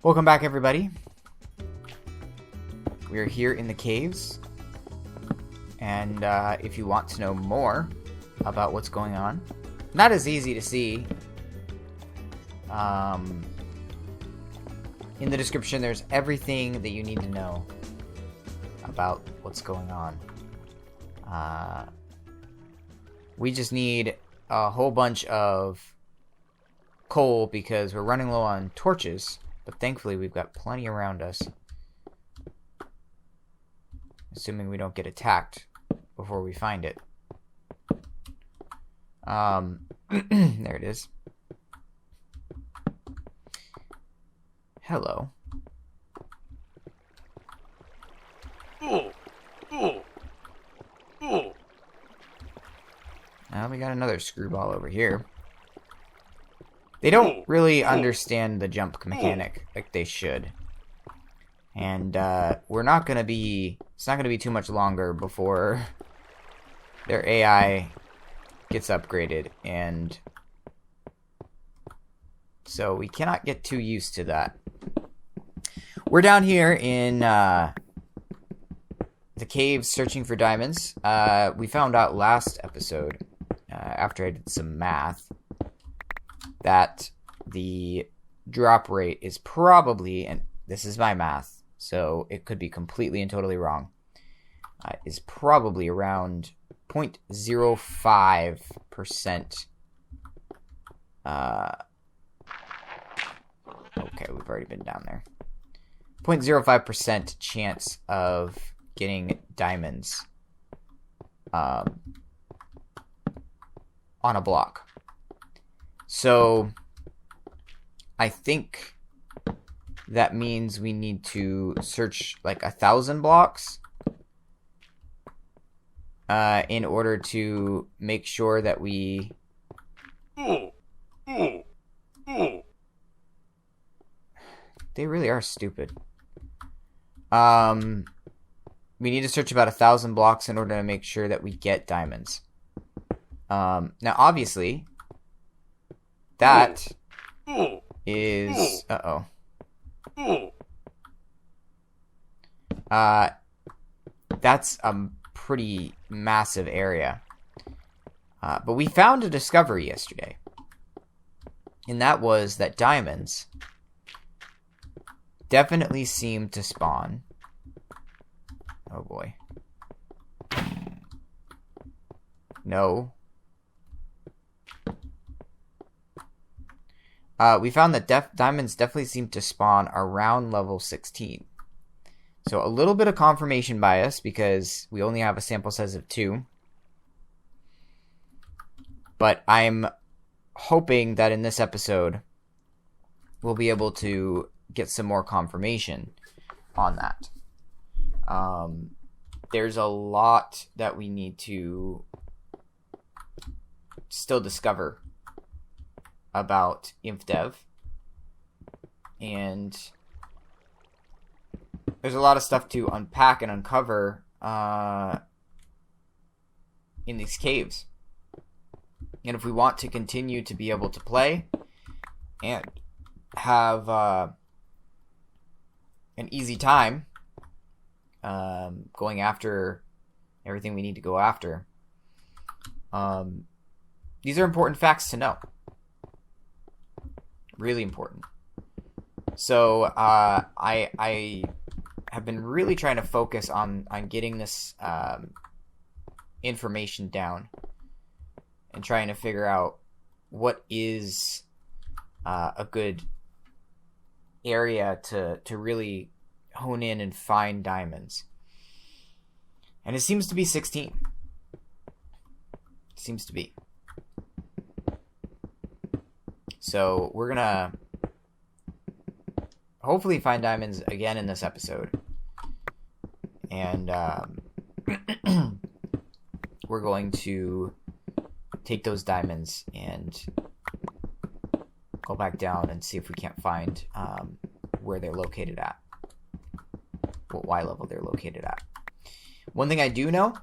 Welcome back, everybody. We are here in the caves, and if you want to know more about what's going on, not as easy to see. In the description, there's everything that you need to know about what's going on. We just need a whole bunch of coal because we're running low on torches. But thankfully, we've got plenty around us. Assuming we don't get attacked before we find it. There it is. Hello. Now we got another screwball over here. They don't really understand the jump mechanic like they should. And we're not going to be... It's not going to be too much longer before their AI gets upgraded. And so we cannot get too used to that. We're down here in the caves searching for diamonds. We found out last episode, after I did some math, that the drop rate is probably, and this is my math, so it could be completely and totally wrong, is probably around 0.05%. Okay, we've already been down there. 0.05% chance of getting diamonds on a block. So, I think that means we need to search like 1,000 blocks in order to make sure that we... They really are stupid. We need to search about 1,000 blocks in order to make sure that we get diamonds. Now, obviously... That is... Uh-oh. That's a pretty massive area. But we found a discovery yesterday. And that was that diamonds definitely seem to spawn... Oh boy. No. We found that diamonds definitely seem to spawn around level 16. So a little bit of confirmation bias because we only have a sample size of 2. But I'm hoping that in this episode we'll be able to get some more confirmation on that. There's a lot that we need to still discover about Infdev, and there's a lot of stuff to unpack and uncover in these caves. And if we want to continue to be able to play and have an easy time going after everything we need to go after, these are important facts to know. Really important. So I have been really trying to focus on getting this information down and trying to figure out what is a good area to really hone in and find diamonds. And it seems to be 16. It seems to be. So we're gonna hopefully find diamonds again in this episode. And we're going to take those diamonds and go back down and see if we can't find where they're located at. What Y level they're located at. One thing I do know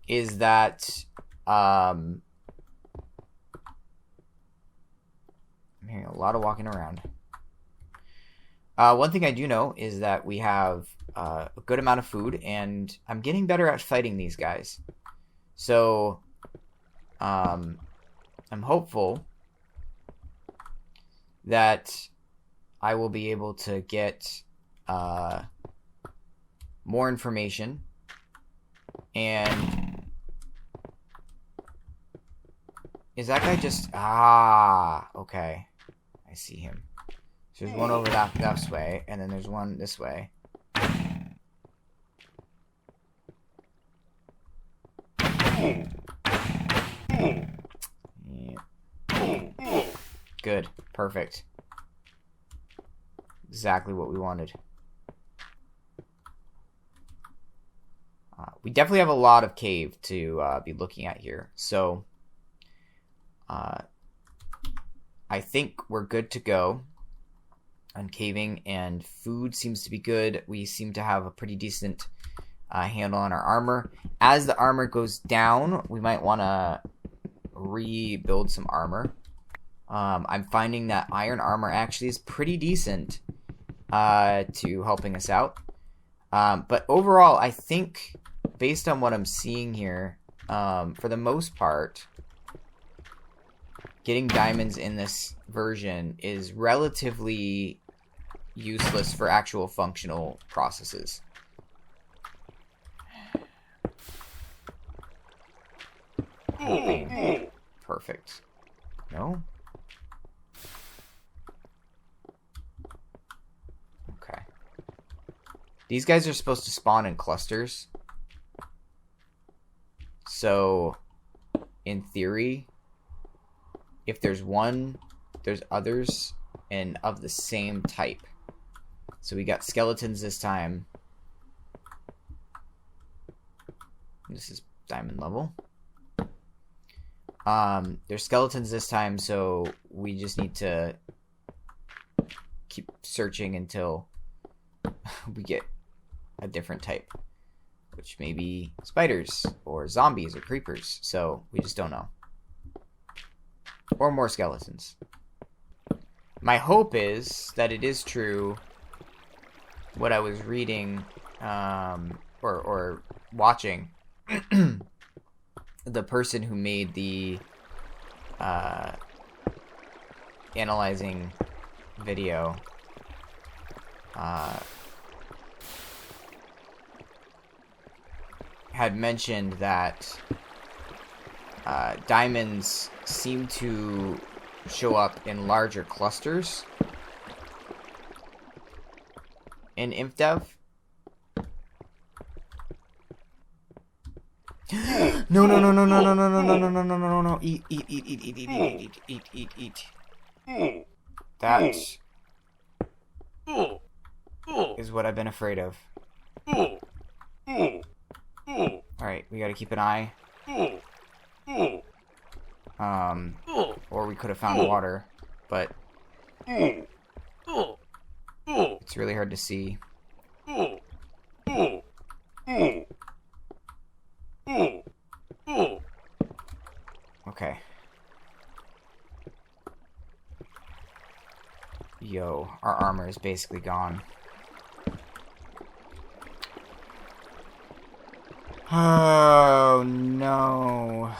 is that I'm hearing a lot of walking around. One thing I do know is that we have a good amount of food, and I'm getting better at fighting these guys. So, I'm hopeful that I will be able to get more information. And is that guy just... Ah, okay. I see him. So there's one over that way, and then there's one this way. Yeah. Good. Perfect. Exactly what we wanted. We definitely have a lot of cave to be looking at here. So, I think we're good to go on caving, and food seems to be good. We seem to have a pretty decent handle on our armor. As the armor goes down, we might want to rebuild some armor. I'm finding that iron armor actually is pretty decent to helping us out. But overall, I think, based on what I'm seeing here, for the most part, getting diamonds in this version is relatively useless for actual functional processes. Perfect. No? Okay. These guys are supposed to spawn in clusters. So, in theory, if there's one, there's others, and of the same type. So we got skeletons this time. This is diamond level. There's skeletons this time, so we just need to keep searching until we get a different type, which may be spiders or zombies or creepers. So we just don't know. Or more skeletons. My hope is that it is true what I was reading or watching. The person who made the analyzing video had mentioned that diamonds seem to show up in larger clusters in Infdev. No. Eat. That is what I've been afraid of. Alright, we gotta keep an eye. Or we could have found water, but it's really hard to see. Okay. Yo, our armor is basically gone. Oh, no.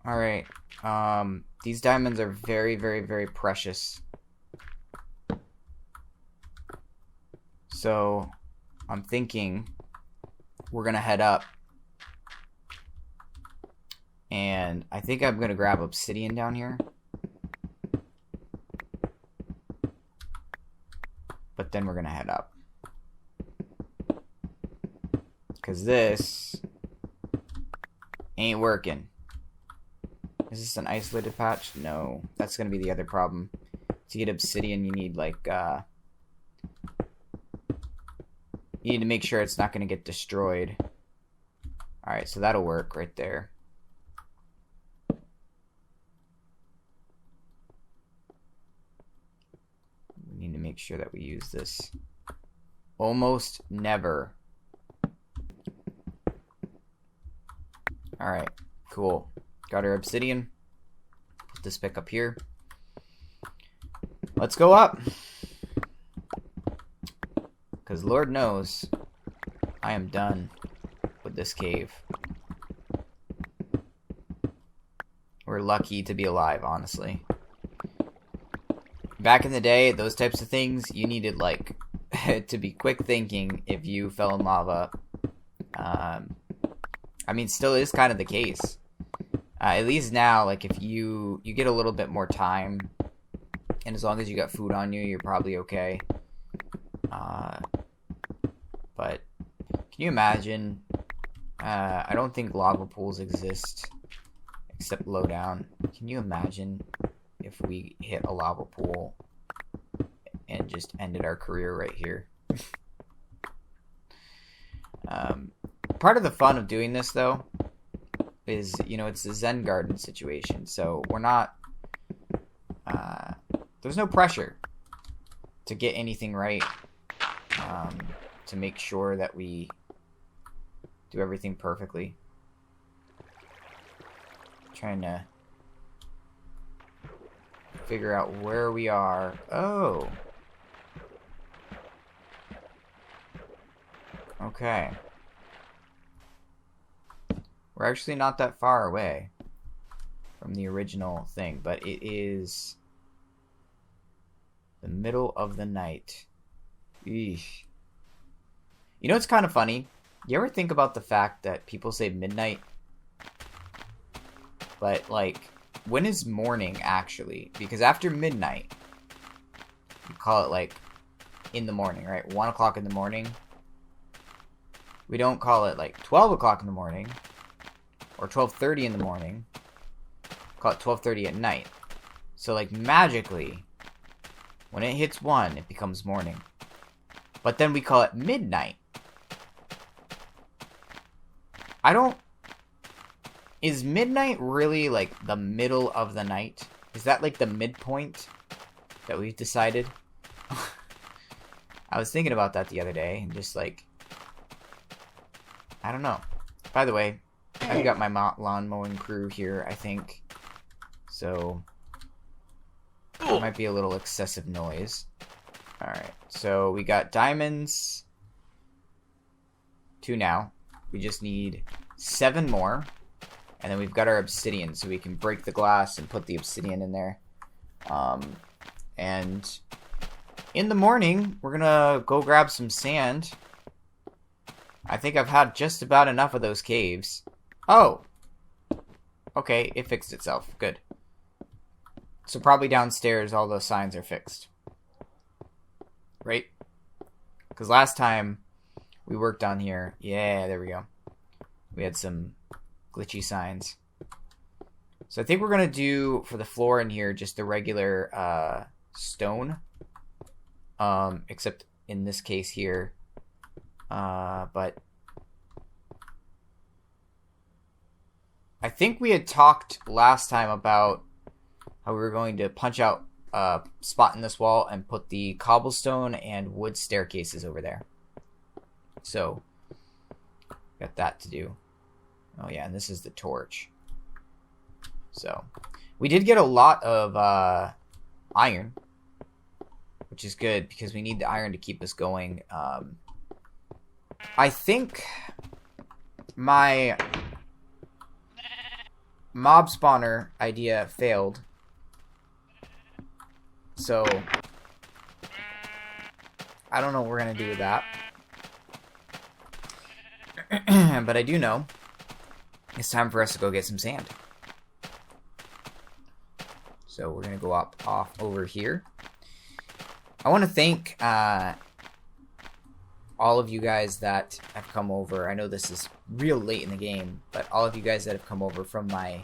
Alright. These diamonds are very, very, very precious. So, I'm thinking we're gonna head up. And I think I'm gonna grab obsidian down here. But then we're gonna head up. Because this ain't working. Is this an isolated patch? No. That's gonna be the other problem. To get obsidian, you need like you need to make sure it's not gonna get destroyed. Alright, so that'll work right there. We need to make sure that we use this almost never. Alright, cool. Got our obsidian. Put this pick up here. Let's go up. Because Lord knows, I am done with this cave. We're lucky to be alive, honestly. Back in the day, those types of things, you needed, like, to be quick thinking if you fell in lava. I mean, still is kind of the case. At least now, like, if you get a little bit more time, and as long as you got food on you, you're probably okay. But can you imagine? I don't think lava pools exist except low down. Can you imagine if we hit a lava pool and just ended our career right here? Part of the fun of doing this, though, is, you know, it's a Zen garden situation. So we're not... there's no pressure to get anything right. To make sure that we do everything perfectly. Trying to figure out where we are. Oh. Okay. We're actually not that far away from the original thing, but it is the middle of the night. Eesh. You know, it's kind of funny. You ever think about the fact that people say midnight? But, like, when is morning, actually? Because after midnight, we call it, like, in the morning, right? 1 o'clock in the morning. We don't call it, like, 12 o'clock in the morning. Or 12:30 in the morning. Call it 12:30 at night. So, like, magically, when it hits 1, it becomes morning. But then we call it midnight. Is midnight really, like, the middle of the night? Is that, like, the midpoint that we've decided? I was thinking about that the other day, and just, like, I don't know. By the way, I've got my lawn mowing crew here, I think. So, there might be a little excessive noise. Alright, so we got diamonds. 2 now. We just need 7 more. And then we've got our obsidian, so we can break the glass and put the obsidian in there. And in the morning, we're gonna go grab some sand. I think I've had just about enough of those caves. Oh! Okay, it fixed itself. Good. So probably downstairs, all those signs are fixed. Right? Because last time we worked on here, yeah, there we go. We had some glitchy signs. So I think we're going to do, for the floor in here, just the regular stone. Except in this case here. But I think we had talked last time about how we were going to punch out a spot in this wall and put the cobblestone and wood staircases over there. So, got that to do. Oh yeah, and this is the torch. So, we did get a lot of iron, which is good because we need the iron to keep us going. I think my mob spawner idea failed. So, I don't know what we're going to do with that. But I do know it's time for us to go get some sand. So we're going to go off over here. I want to thank all of you guys that have come over. I know this is real late in the game, but all of you guys that have come over from my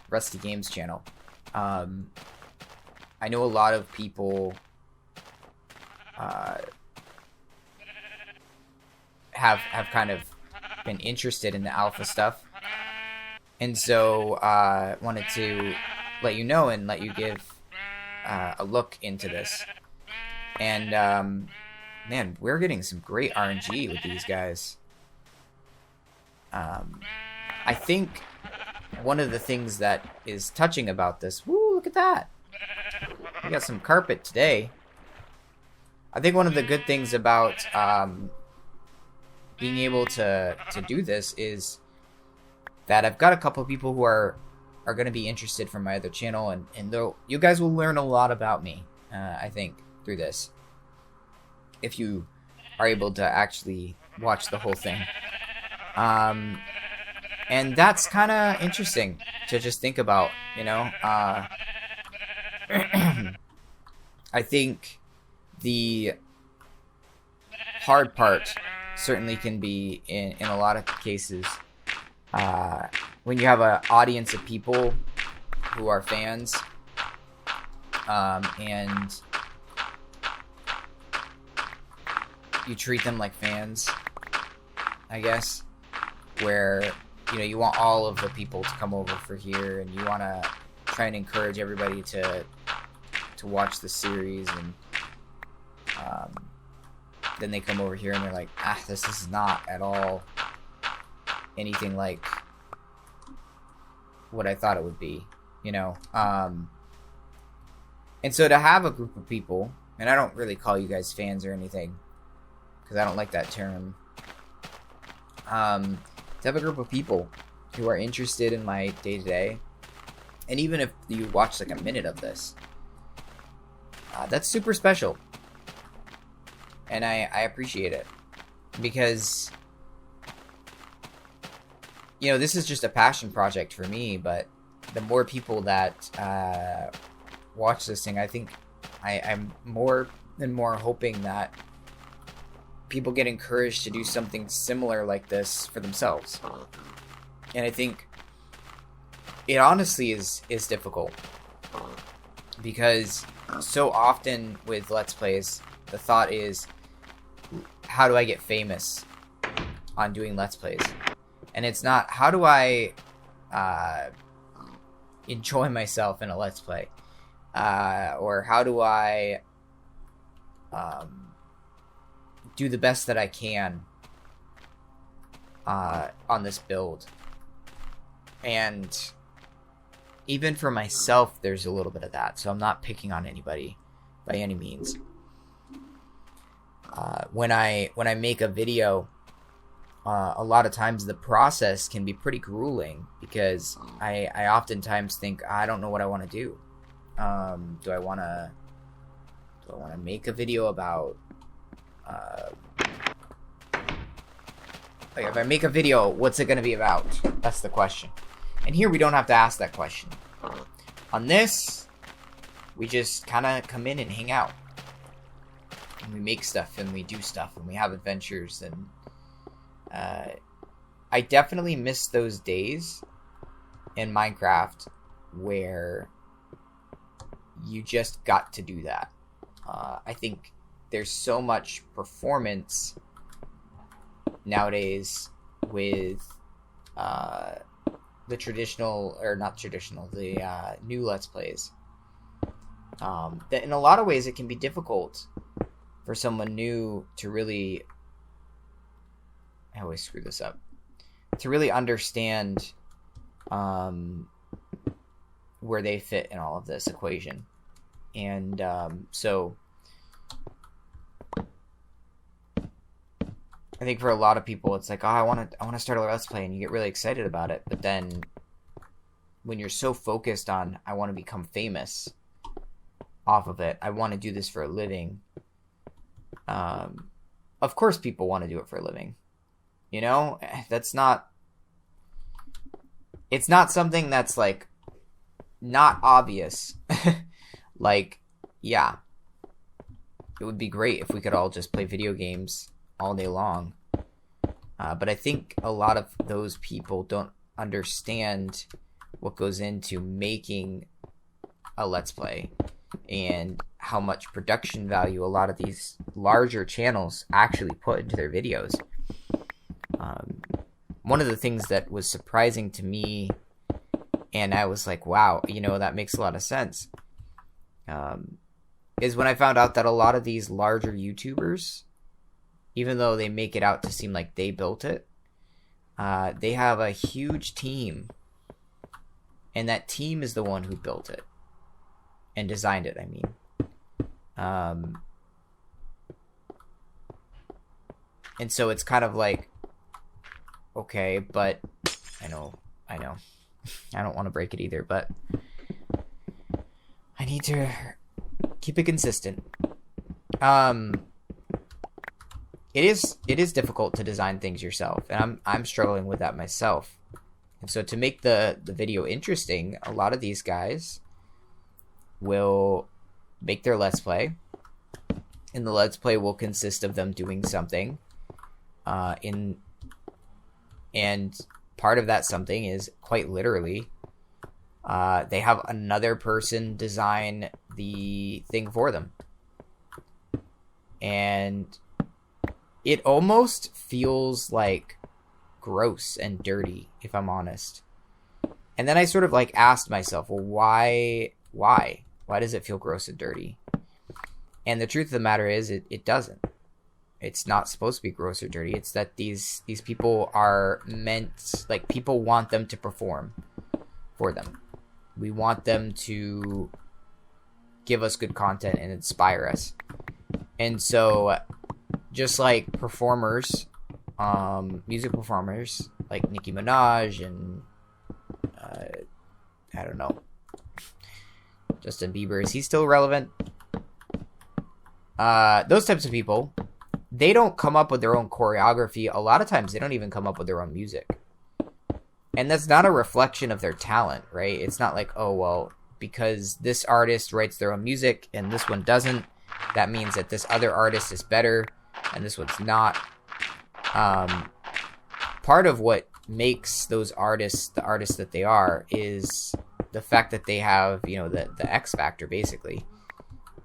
Rusty Games channel. I know a lot of people have kind of been interested in the alpha stuff, and so wanted to let you know and let you give a look into this. And man, we're getting some great RNG with these guys. I think one of the things that is touching about this, woo, look at that. We got some carpet today. I think one of the good things about being able to do this is that I've got a couple of people who are going to be interested from my other channel, and you guys will learn a lot about me, I think, through this. If you are able to actually watch the whole thing. And that's kind of interesting to just think about, you know. I think the hard part certainly can be in a lot of cases when you have an audience of people who are fans, and you treat them like fans, I guess, where, you know, you want all of the people to come over for here, and you want to try and encourage everybody to watch the series, and then they come over here and they're like, this is not at all anything like what I thought it would be, you know. And so to have a group of people, and I don't really call you guys fans or anything, because I don't like that term, to have a group of people who are interested in my day-to-day, and even if you watch like a minute of this, that's super special, and I appreciate it, because, you know, this is just a passion project for me, but the more people that watch this thing, I think I'm more and more hoping that people get encouraged to do something similar like this for themselves. And I think it honestly is difficult, because so often with Let's Plays, the thought is, how do I get famous on doing Let's Plays? And it's not, how do I enjoy myself in a Let's Play? Or how do I do the best that I can on this build? And even for myself, there's a little bit of that. So I'm not picking on anybody by any means. When I make a video, a lot of times the process can be pretty grueling, because I oftentimes think, I don't know what I want to do. Do I want to make a video about like, if I make a video, what's it going to be about? That's the question. And here we don't have to ask that question. On this, we just kind of come in and hang out, and we make stuff, and we do stuff, and we have adventures. And I definitely miss those days in Minecraft where you just got to do that. I think there's so much performance nowadays with the traditional, or not traditional, the new Let's Plays, that in a lot of ways it can be difficult for someone new to really, I always screw this up, to really understand where they fit in all of this equation. And so I think for a lot of people, it's like, oh, I want to start a Let's Play, and you get really excited about it. But then when you're so focused on, I want to become famous off of it, I want to do this for a living. Of course people want to do it for a living. You know, it's not something that's like not obvious. Like, yeah, it would be great if we could all just play video games all day long. But I think a lot of those people don't understand what goes into making a Let's Play, and how much production value a lot of these larger channels actually put into their videos. One of the things that was surprising to me, and I was like, wow, you know, that makes a lot of sense, is when I found out that a lot of these larger YouTubers, even though they make it out to seem like they built it, they have a huge team And that team is the one who built it. And designed it, I mean. And so it's kind of like, okay, but I know. I don't want to break it either, but I need to keep it consistent. It is difficult to design things yourself, and I'm struggling with that myself. And so to make the video interesting, a lot of these guys will make their Let's Play, and the Let's Play will consist of them doing something, and part of that something is quite literally, they have another person design the thing for them. And it almost feels like gross and dirty, if I'm honest. And then I sort of like asked myself, well, why does it feel gross and dirty? And the truth of the matter is it doesn't. It's not supposed to be gross or dirty. It's that these people are meant, like, people want them to perform for them. We want them to give us good content and inspire us. And so, just like performers, music performers, like Nicki Minaj and, I don't know, Justin Bieber, is he still relevant? Those types of people, they don't come up with their own choreography. A lot of times they don't even come up with their own music. And that's not a reflection of their talent, right? It's not like, oh, well, because this artist writes their own music and this one doesn't, that means that this other artist is better and this one's not. Part of what makes those artists the artists that they are is the fact that they have, you know, the X factor, basically.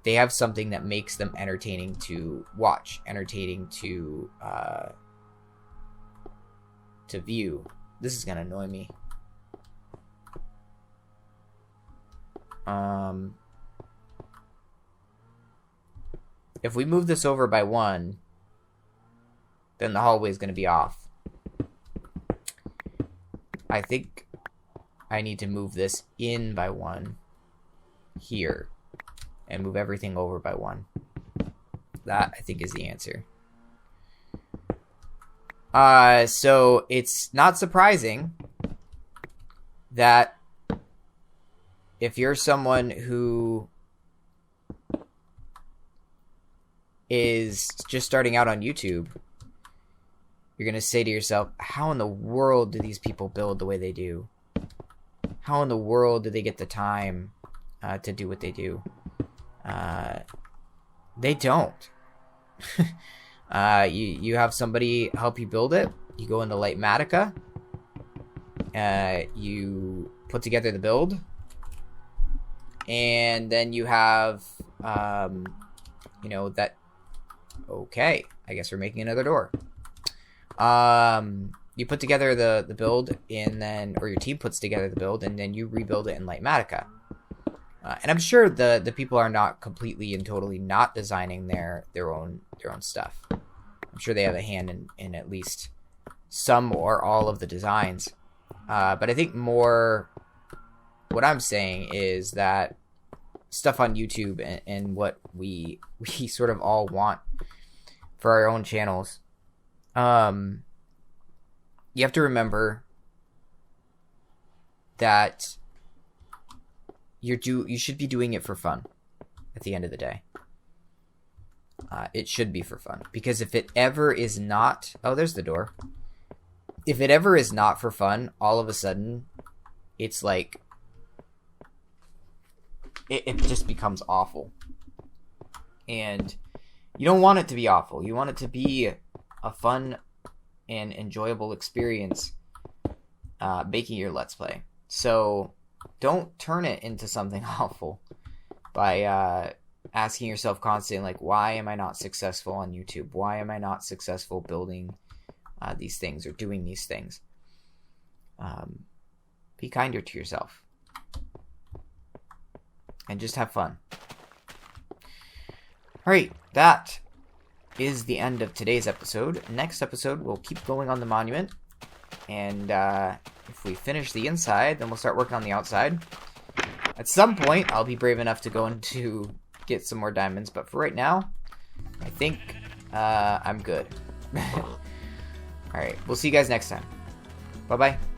They have something that makes them entertaining to watch, entertaining to view. This is gonna annoy me. If we move this over by 1, then the hallway is gonna be off. I think I need to move this in by 1 here and move everything over by 1. That, I think, is the answer. So it's not surprising that if you're someone who is just starting out on YouTube, you're going to say to yourself, how in the world do these people build the way they do? How in the world do they get the time to do what they do? They don't. You have somebody help you build it. You go into Lightmatica. You put together the build. And then you have, you know, that... Okay, I guess we're making another door. You put together the build, and then... Or your team puts together the build, and then you rebuild it in Lightmatica. And I'm sure the people are not completely and totally not designing their own stuff. I'm sure they have a hand in at least some or all of the designs. But I think more what I'm saying is that stuff on YouTube and what we sort of all want for our own channels, you have to remember that you should be doing it for fun at the end of the day. It should be for fun. Because if it ever is not... Oh, there's the door. If it ever is not for fun, all of a sudden, it's like... It just becomes awful. And you don't want it to be awful. You want it to be a fun and enjoyable experience making your Let's Play. So don't turn it into something awful by asking yourself constantly, like, why am I not successful on YouTube? Why am I not successful building these things or doing these things? Be kinder to yourself. And just have fun. Alright, that is the end of today's episode. Next episode, we'll keep going on the monument. And if we finish the inside, then we'll start working on the outside. At some point, I'll be brave enough to go into get some more diamonds, but for right now, I think I'm good. Alright, we'll see you guys next time. Bye-bye.